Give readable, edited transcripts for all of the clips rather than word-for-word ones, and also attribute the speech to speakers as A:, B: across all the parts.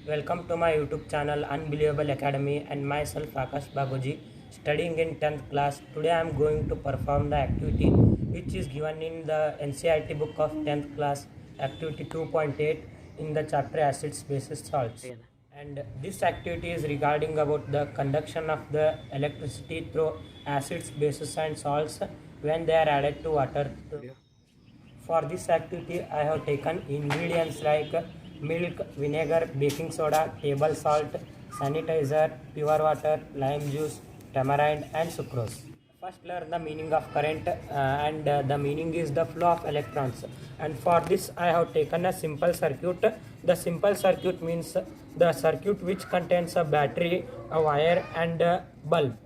A: Welcome to my YouTube channel Unbelievable Academy and myself Akash Bagoji, studying in 10th class. Today I am going to perform the activity which is given in the NCERT book of 10th class, activity 2.8 in the chapter acids, bases, salts. And this activity is regarding about the conduction of the electricity through acids, bases and salts when they are added to water. For this activity, I have taken ingredients like milk, vinegar, baking soda, table salt, sanitizer, pure water, lime juice, tamarind and sucrose. First learn the meaning of current and the meaning is the flow of electrons. And for this I have taken a simple circuit. The simple circuit means the circuit which contains a battery, a wire and a bulb.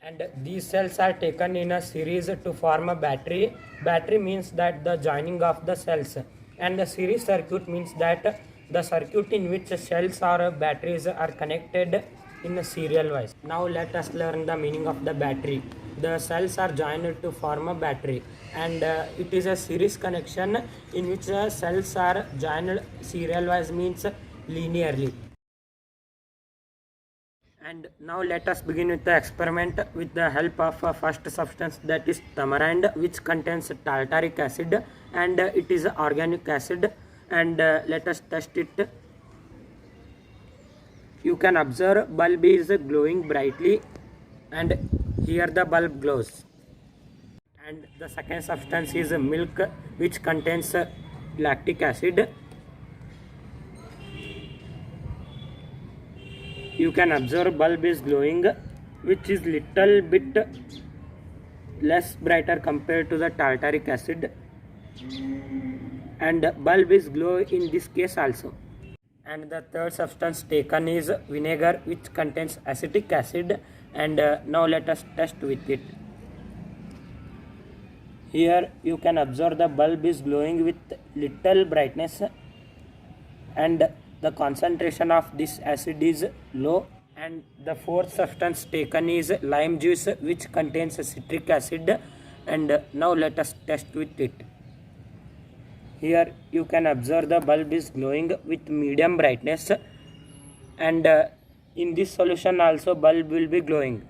A: And these cells are taken in a series to form a battery. Battery means that the joining of the cells, and the series circuit means that the circuit in which cells or batteries are connected in a serial wise. Now let us learn the meaning of the battery. The cells are joined to form a battery, and it is a series connection in which cells are joined serial wise, means linearly. And now let us begin with the experiment with the help of a first substance, that is tamarind, which contains tartaric acid and it is organic acid. And let us test it. You can observe bulb is glowing brightly and here the bulb glows. And the second substance is milk, which contains lactic acid. You can observe bulb is glowing, which is little bit less brighter compared to the tartaric acid, and bulb is glow in this case also. And the third substance taken is vinegar, which contains acetic acid, and now let us test with it. Here you can observe the bulb is glowing with little brightness and the concentration of this acid is low. And the fourth substance taken is lime juice, which contains citric acid, and now let us test with it. Here you can observe the bulb is glowing with medium brightness, and in this solution also bulb will be glowing.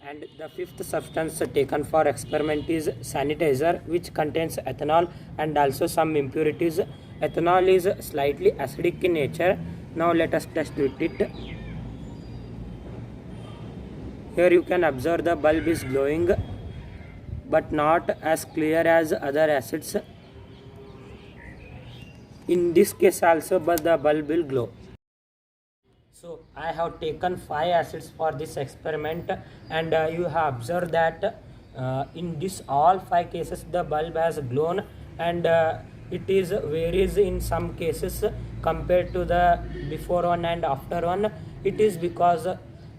A: And the fifth substance taken for experiment is sanitizer, which contains ethanol and also some impurities. Ethanol is slightly acidic in nature. Now let us test with it. Here you can observe the bulb is glowing but not as clear as other acids. In this case also but the bulb will glow. So I have taken 5 acids for this experiment, and you have observed that in this all 5 cases the bulb has glown, and it is varies in some cases compared to the before one and after one. It is because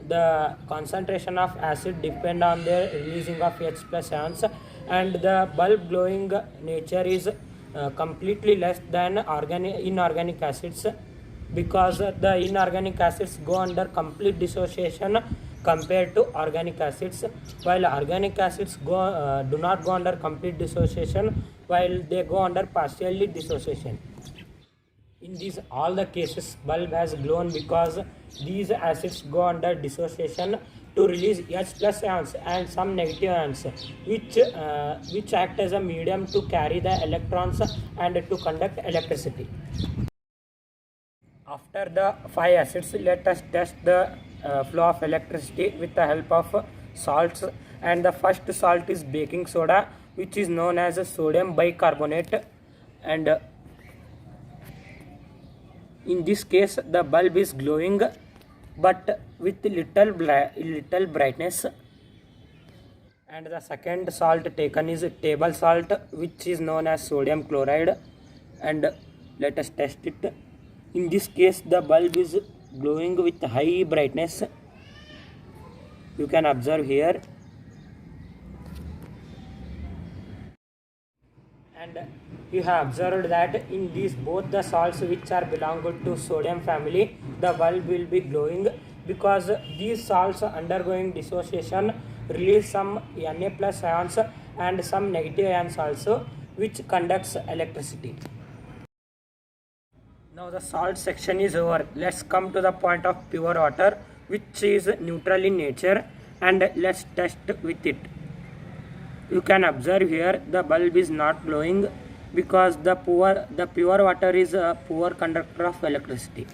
A: the concentration of acid depend on the releasing of H plus ions, and the bulb glowing nature is completely less than inorganic acids, because the inorganic acids go under complete dissociation compared to organic acids, while organic acids do not go under complete dissociation, while they go under partially dissociation. In these all the cases bulb has glown because these acids go under dissociation to release H plus ions and some negative ions, which act as a medium to carry the electrons and to conduct electricity. After the 5 acids, let us test the flow of electricity with the help of salts. And the first salt is baking soda, which is known as sodium bicarbonate, and in this case the bulb is glowing but with little brightness. And the second salt taken is table salt, which is known as sodium chloride, and let us test it. In this case the bulb is glowing with high brightness. You can observe here. And you have observed that in these both the salts which are belong to sodium family, the bulb will be glowing because these salts undergoing dissociation release some Na plus ions and some negative ions also, which conducts electricity. Now the salt section is over. Let's come to the point of pure water, which is neutral in nature, and let's test with it. You can observe here the bulb is not glowing because the pure water is a poor conductor of electricity.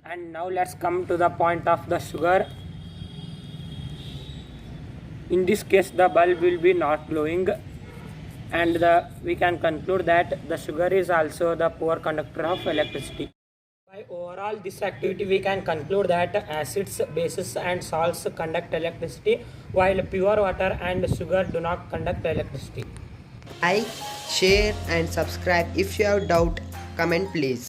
A: And now let's come to the point of the sugar. In this case the bulb will be not glowing, and we can conclude that the sugar is also the poor conductor of electricity. By overall this activity we can conclude that acids, bases and salts conduct electricity, while pure water and sugar do not conduct electricity.
B: Like, share and subscribe. If you have doubt, comment please.